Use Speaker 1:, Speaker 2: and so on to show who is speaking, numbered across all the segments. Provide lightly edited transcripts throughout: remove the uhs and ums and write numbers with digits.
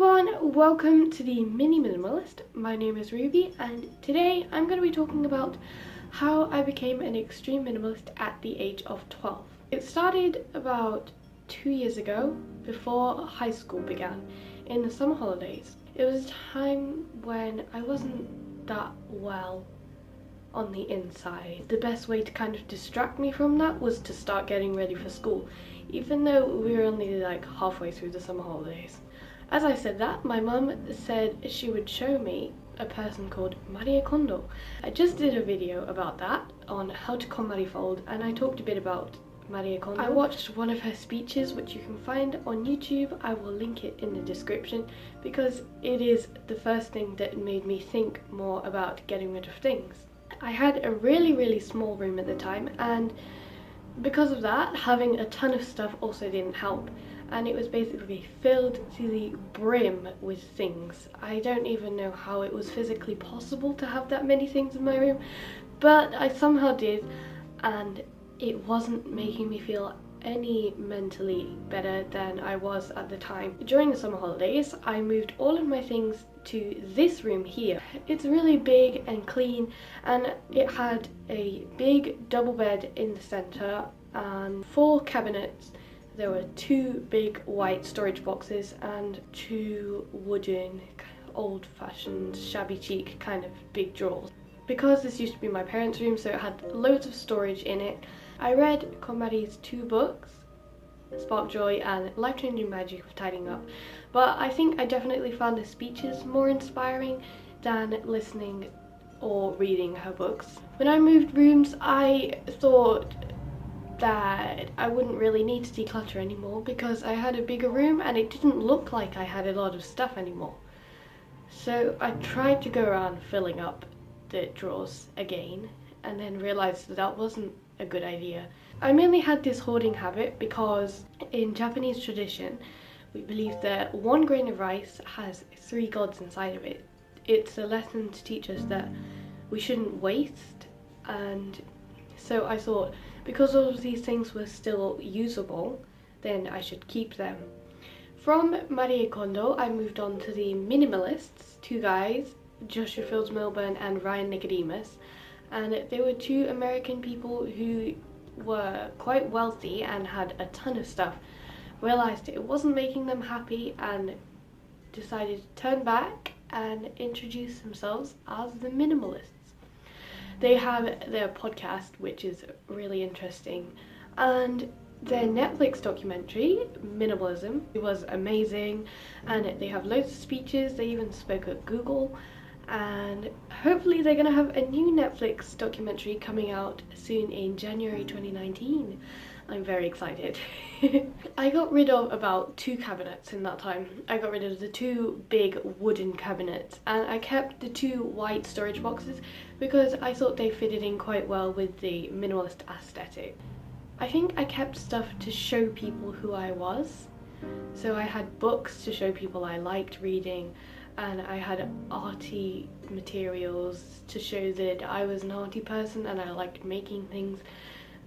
Speaker 1: everyone, welcome to the Mini Minimalist. My name is Ruby and today I'm going to be talking about how I became an extreme minimalist at the age of 12. It started about 2 years ago, before high school began, in the summer holidays. It was a time when I wasn't that well on the inside. The best way to kind of distract me from that was to start getting ready for school, even though we were only like halfway through the summer holidays. As I said that, my mum said she would show me a person called Kondo. I just did a video about that on how to KonMari fold, and I talked a bit about Kondo. I watched one of her speeches, which you can find on YouTube. I will link it in the description because it is the first thing that made me think more about getting rid of things. I had a really small room at the time, and because of that, having a ton of stuff also didn't help. And it was basically filled to the brim with things. I don't even know how it was physically possible to have that many things in my room, but I somehow did, and it wasn't making me feel any mentally better than I was at the time. During the summer holidays, I moved all of my things to this room here. It's really big and clean, and it had a big double bed in the center and 4 cabinets. There were 2 big white storage boxes and 2 wooden, old-fashioned, shabby chic kind of big drawers. Because this used to be my parents' room, so it had loads of storage in it, I read KonMari's 2 books, Spark Joy and Life Changing Magic of Tidying Up, but I think I definitely found the speeches more inspiring than listening or reading her books. When I moved rooms, I thought that I wouldn't really need to declutter anymore because I had a bigger room and it didn't look like I had a lot of stuff anymore. So I tried to go around filling up the drawers again and then realized that that wasn't a good idea. I mainly had this hoarding habit because in Japanese tradition we believe that 1 grain of rice has 3 gods inside of it. It's a lesson to teach us that we shouldn't waste, and so I thought, because all of these things were still usable, then I should keep them. From Marie Kondo, I moved on to the Minimalists, 2 guys, Joshua Fields Milburn and Ryan Nicodemus, and they were 2 American people who were quite wealthy and had a ton of stuff, realized it wasn't making them happy and decided to turn back and introduce themselves as the Minimalists. They have their podcast, which is really interesting, and their Netflix documentary, Minimalism, was amazing, and they have loads of speeches. They even spoke at Google, and hopefully they're going to have a new Netflix documentary coming out soon in January 2019. I'm very excited. I got rid of about 2 cabinets in that time. I got rid of the 2 big wooden cabinets, and I kept the 2 white storage boxes because I thought they fitted in quite well with the minimalist aesthetic. I think I kept stuff to show people who I was. So I had books to show people I liked reading, and I had arty materials to show that I was an arty person and I liked making things,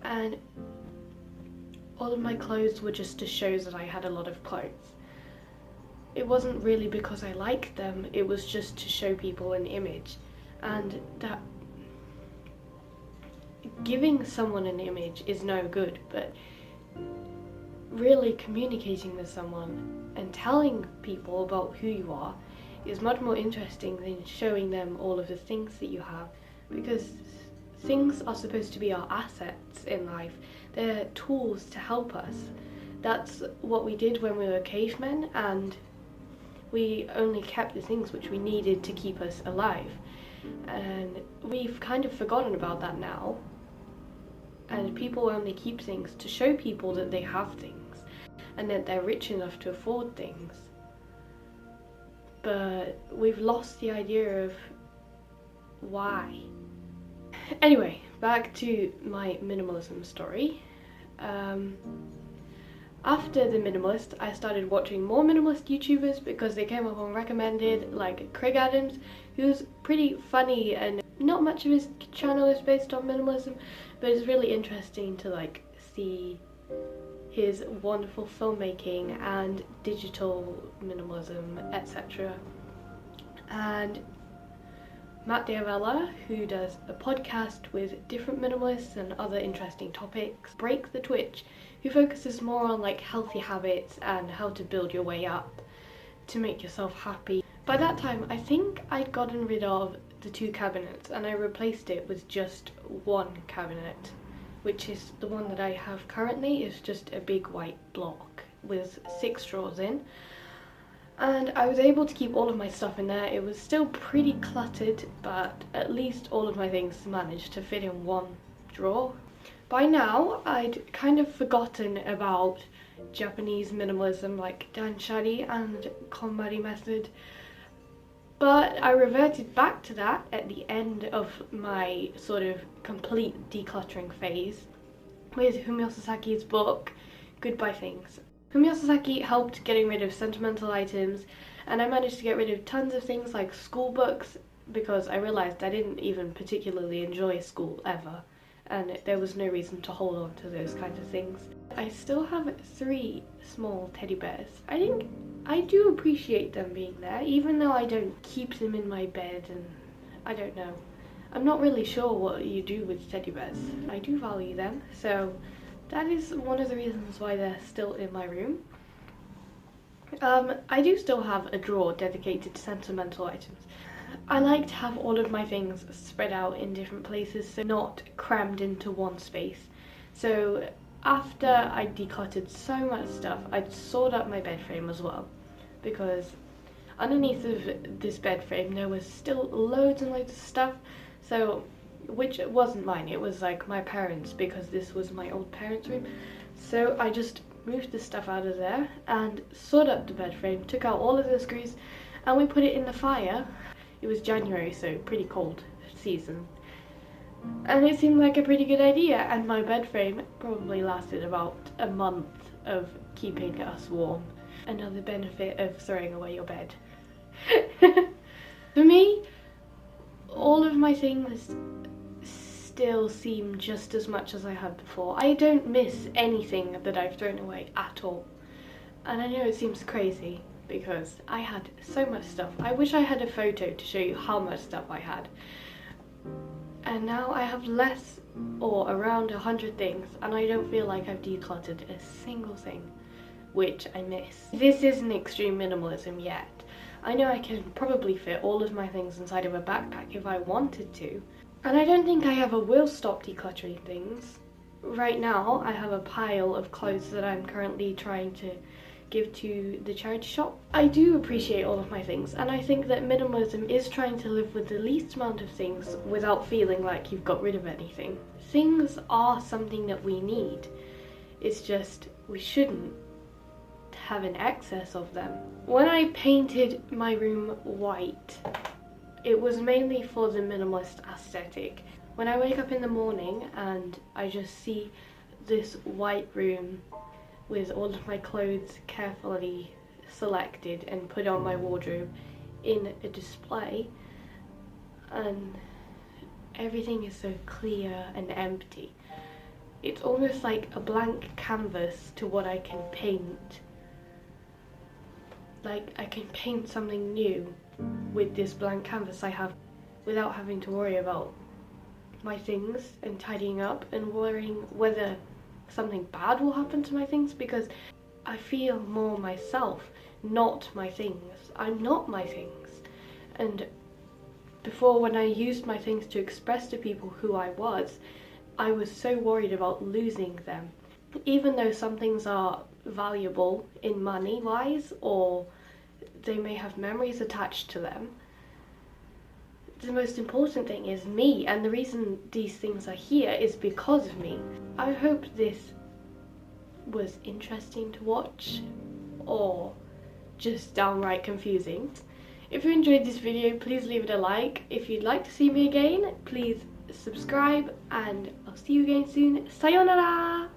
Speaker 1: and all of my clothes were just to show that I had a lot of clothes. It wasn't really because I liked them, it was just to show people an image, and that giving someone an image is no good, but really communicating with someone and telling people about who you are is much more interesting than showing them all of the things that you have, because things are supposed to be our assets in life. They're tools to help us. That's what we did when we were cavemen, and we only kept the things which we needed to keep us alive. And we've kind of forgotten about that now, and people only keep things to show people that they have things and that they're rich enough to afford things. But we've lost the idea of why. Anyway, back to my minimalism story. After the Minimalist, I started watching more minimalist YouTubers because they came up on recommended, like Kraig Adams, who's pretty funny, and not much of his channel is based on minimalism, but it's really interesting to like see his wonderful filmmaking and digital minimalism, etc. And Matt D Avella, who does a podcast with different minimalists and other interesting topics. Break the Twitch, who focuses more on like healthy habits and how to build your way up to make yourself happy. By that time, I think I'd gotten rid of the 2 cabinets and I replaced it with just 1 cabinet, which is the one that I have currently. It's just a big white block with 6 drawers in. And I was able to keep all of my stuff in there. It was still pretty cluttered, but at least all of my things managed to fit in 1 drawer. By now, I'd kind of forgotten about Japanese minimalism like Danshari and KonMari method, but I reverted back to that at the end of my sort of complete decluttering phase with Fumio Sasaki's book, Goodbye Things. Fumio Sasaki helped getting rid of sentimental items, and I managed to get rid of tons of things like school books because I realised I didn't even particularly enjoy school ever, and there was no reason to hold on to those kinds of things. I still have 3 small teddy bears. I think I do appreciate them being there, even though I don't keep them in my bed, and I don't know. I'm not really sure what you do with teddy bears. I do value them, so that is one of the reasons why they're still in my room. I do still have a drawer dedicated to sentimental items. I like to have all of my things spread out in different places, so not crammed into one space. So after I decluttered so much stuff, I'd sort up my bed frame as well, because underneath of this bed frame there was still loads and loads of stuff, so which wasn't mine, it was like my parents', because this was my old parents' room. So I just moved the stuff out of there and sorted up the bed frame, took out all of the screws, and we put it in the fire. It was January, so pretty cold season, and it seemed like a pretty good idea, and my bed frame probably lasted about a month of keeping us warm. Another benefit of throwing away your bed. For me, all of my things still seem just as much as I had before. I don't miss anything that I've thrown away at all. And I know it seems crazy because I had so much stuff. I wish I had a photo to show you how much stuff I had. And now I have less, or around 100 things, and I don't feel like I've decluttered a single thing, which I miss. This isn't extreme minimalism yet. I know I can probably fit all of my things inside of a backpack if I wanted to. And I don't think I ever will stop decluttering things. Right now, I have a pile of clothes that I'm currently trying to give to the charity shop. I do appreciate all of my things, and I think that minimalism is trying to live with the least amount of things without feeling like you've got rid of anything. Things are something that we need. It's just we shouldn't have an excess of them. When I painted my room white, it was mainly for the minimalist aesthetic. When I wake up in the morning and I just see this white room with all of my clothes carefully selected and put on my wardrobe in a display, and everything is so clear and empty, it's almost like a blank canvas to what I can paint. Like I can paint something new with this blank canvas I have without having to worry about my things and tidying up and worrying whether something bad will happen to my things, because I feel more myself, not my things. I'm not my things. And before, when I used my things to express to people who I was so worried about losing them. Even though some things are valuable in money wise, or they may have memories attached to them, the most important thing is me, and the reason these things are here is because of me. I hope this was interesting to watch, or just downright confusing. If you enjoyed this video, please leave it a like. If you'd like to see me again, please subscribe, and I'll see you again soon. Sayonara!